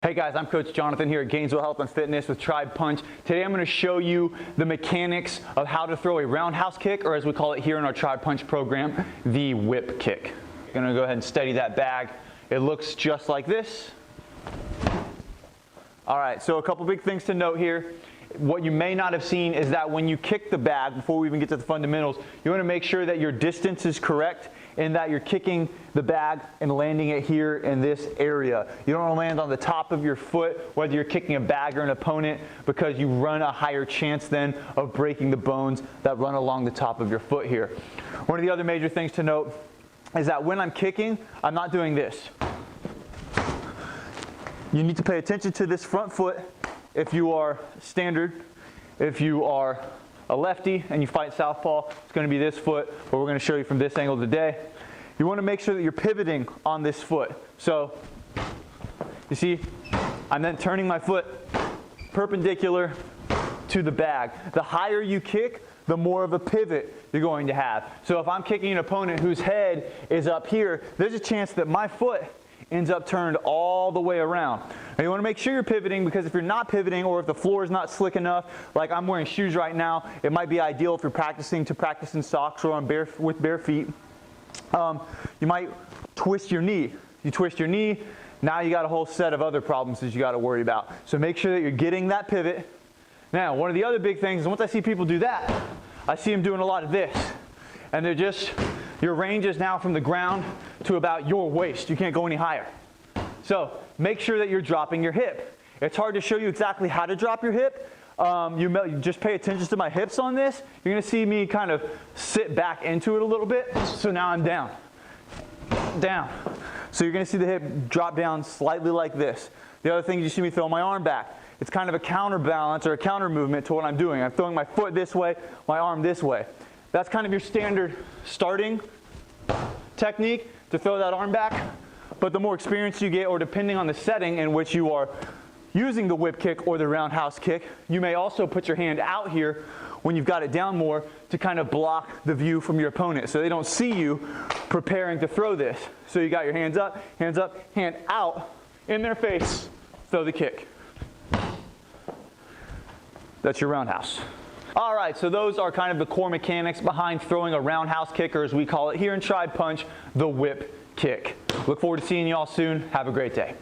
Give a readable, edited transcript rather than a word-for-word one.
Hey guys, I'm Coach Jonathan here at Gainesville Health and Fitness with Tribe Punch. Today I'm going to show you the mechanics of how to throw a roundhouse kick, or as we call it here in our Tribe Punch program, the whip kick. I'm going to go ahead and steady that bag. It looks just like this. Alright, so a couple big things to note here. What you may not have seen is that when you kick the bag, before we even get to the fundamentals, you want to make sure that your distance is correct and that you're kicking the bag and landing it here in this area. You don't want to land on the top of your foot, whether you're kicking a bag or an opponent, because you run a higher chance then of breaking the bones that run along the top of your foot here. One of the other major things to note is that when I'm kicking, I'm not doing this. You need to pay attention to this front foot if you are standard. If you are a lefty and you fight southpaw, it's going to be this foot, but we're going to show you from this angle today. You want to make sure that you're pivoting on this foot. So, you see, I'm then turning my foot perpendicular to the bag. The higher you kick, the more of a pivot you're going to have. So if I'm kicking an opponent whose head is up here, there's a chance that my foot ends up turned all the way around. Now you want to make sure you're pivoting, because if you're not pivoting, or if the floor is not slick enough, like I'm wearing shoes right now, it might be ideal if you're practicing to practice in socks or on with bare feet. You might twist your knee. You twist your knee, now you got a whole set of other problems that you got to worry about. So make sure that you're getting that pivot. Now, one of the other big things is once I see people do that, I see them doing a lot of this. And they're just, your range is now from the ground to about your waist. You can't go any higher. So make sure that you're dropping your hip. It's hard to show you exactly how to drop your hip. You just pay attention to my hips on this. You're going to see me kind of sit back into it a little bit. So now I'm down. Down. So you're going to see the hip drop down slightly like this. The other thing is you see me throw my arm back. It's kind of a counterbalance or a counter movement to what I'm doing. I'm throwing my foot this way, my arm this way. That's kind of your standard starting technique to throw that arm back. But the more experience you get, or depending on the setting in which you are using the whip kick or the roundhouse kick, you may also put your hand out here when you've got it down more to kind of block the view from your opponent so they don't see you preparing to throw this. So you got your hands up, hand out, in their face, throw the kick. That's your roundhouse. All right, so those are kind of the core mechanics behind throwing a roundhouse kick, or as we call it here in Tribe Punch, the whip kick. Look forward to seeing you all soon. Have a great day.